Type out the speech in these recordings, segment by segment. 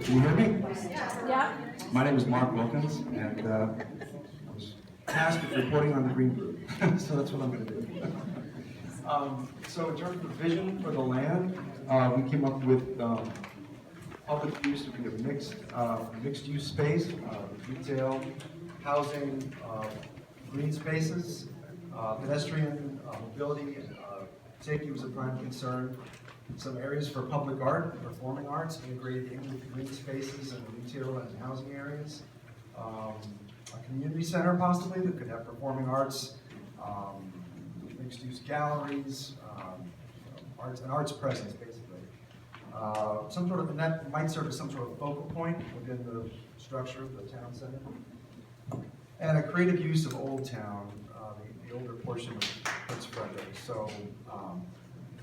Can you hear me? Yeah. My name is Mark Wilkins, and I was tasked with reporting on the Green Group, so that's what I'm going to do. So in terms of vision for the land, we came up with public use to be a mixed-use space, retail, housing, green spaces, pedestrian mobility, safety was a prime concern. Some areas for public art, performing arts, integrated in with green spaces and retail and housing areas. A community center possibly that could have performing arts, mixed-use galleries, an arts presence basically. Some sort of, and that might serve as some sort of focal point within the structure of the town center. And a creative use of Old Town, the older portion of Prince Frederick. So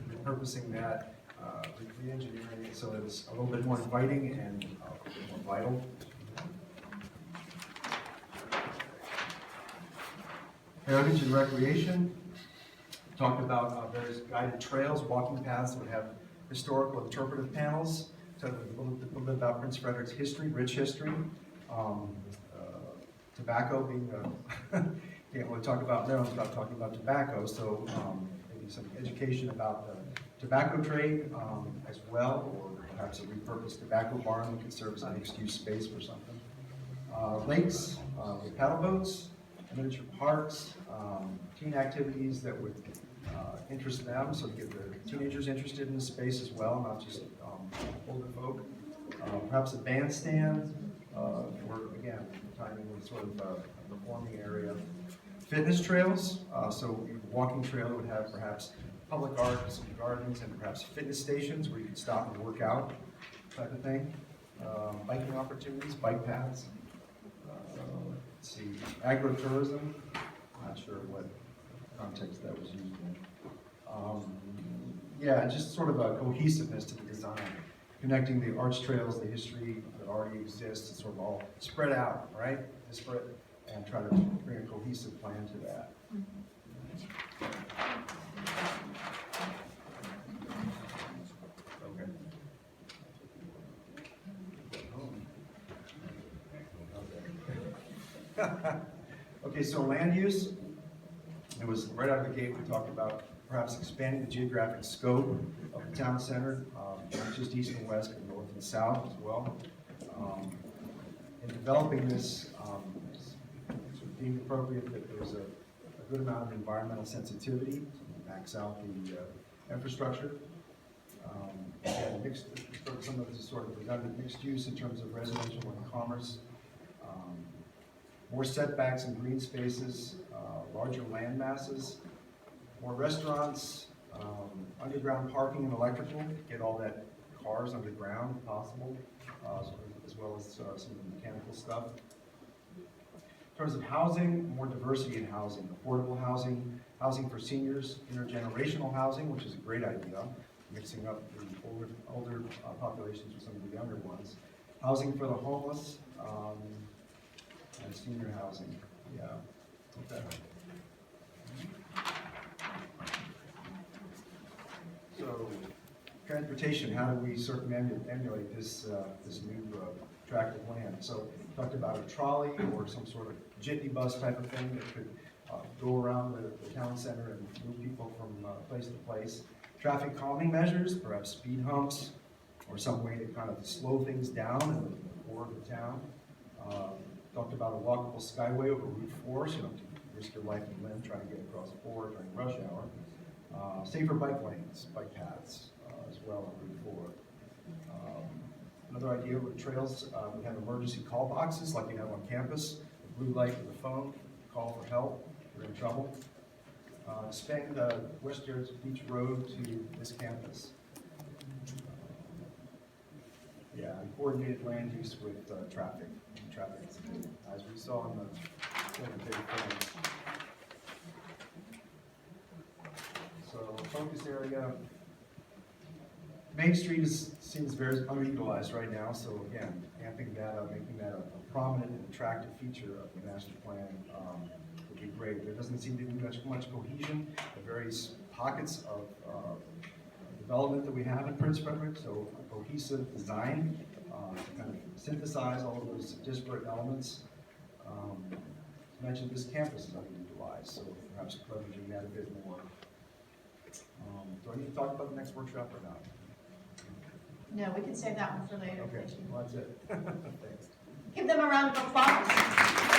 repurposing that, re-engineering it so that it's a little bit more inviting and a little bit more vital. Heritage and recreation. Talked about various guided trails, walking paths that would have historical interpretive panels. Talked a little bit about Prince Frederick's history, rich history. Tobacco being can't really talk about Maryland without talking about tobacco, so maybe some education about the tobacco trade as well, or perhaps a repurposed tobacco barn that could serve as a mixed-use space for something. Lakes with paddle boats, miniature parks, teen activities that would interest them, so to get the teenagers interested in the space as well, not just older folk. Perhaps a bandstand, or again, timing with sort of a performing area. Fitness trails, so a walking trail would have perhaps public art, some gardens, and perhaps fitness stations where you could stop and work out, type of thing. Biking opportunities, bike paths. Let's see, agritourism. Not sure what context that was used in. Yeah, just sort of a cohesiveness to the design, connecting the arts trails, the history that already exists, it's sort of all spread out, right? Disparate, and try to bring a cohesive plan to that. Okay, so land use, it was right out of the gate, we talked about perhaps expanding the geographic scope of the town center, not just east and west, but north and south as well. In developing this, it's deemed appropriate that there's a good amount of environmental sensitivity to max out the infrastructure. And some of this sort of redundant mixed use in terms of residential and commerce. More setbacks and green spaces, larger land masses, more restaurants, underground parking and electrical, get all that cars underground if possible, as well as some of the mechanical stuff. In terms of housing, more diversity in housing, affordable housing, housing for seniors, intergenerational housing, which is a great idea, mixing up the older populations with some of the younger ones. Housing for the homeless, and senior housing, yeah. Okay. So, transportation, how do we sort of emulate this new tract of land? So, talked about a trolley or some sort of jitney bus type of thing that could go around the town center and move people from place to place. Traffic calming measures, perhaps speed humps, or some way to kind of slow things down in the core of the town. Talked about a walkable skyway over Route 4, so you don't have to risk your life and limb trying to get across 4 during rush hour. Safer bike lanes, bike paths as well on Route 4. Another idea with trails, we have emergency call boxes like you have on campus, a blue light with a phone, call for help if you're in trouble. Expand West Yards Beach Road to this campus. Yeah, and coordinated land use with traffic, as we saw in the big plans. So focus area. Main Street seems very underutilized right now, so again, amping that up, making that a prominent and attractive feature of the master plan would be great. There doesn't seem to be much cohesion. The various pockets of the development that we have in Prince Frederick, so a cohesive design to kind of synthesize all of those disparate elements. As mentioned, this campus is underutilized, so perhaps leveraging that a bit more. Do I need to talk about the next workshop or not? No, we can save that one for later. Okay, well, that's it. Thanks. Give them a round of applause.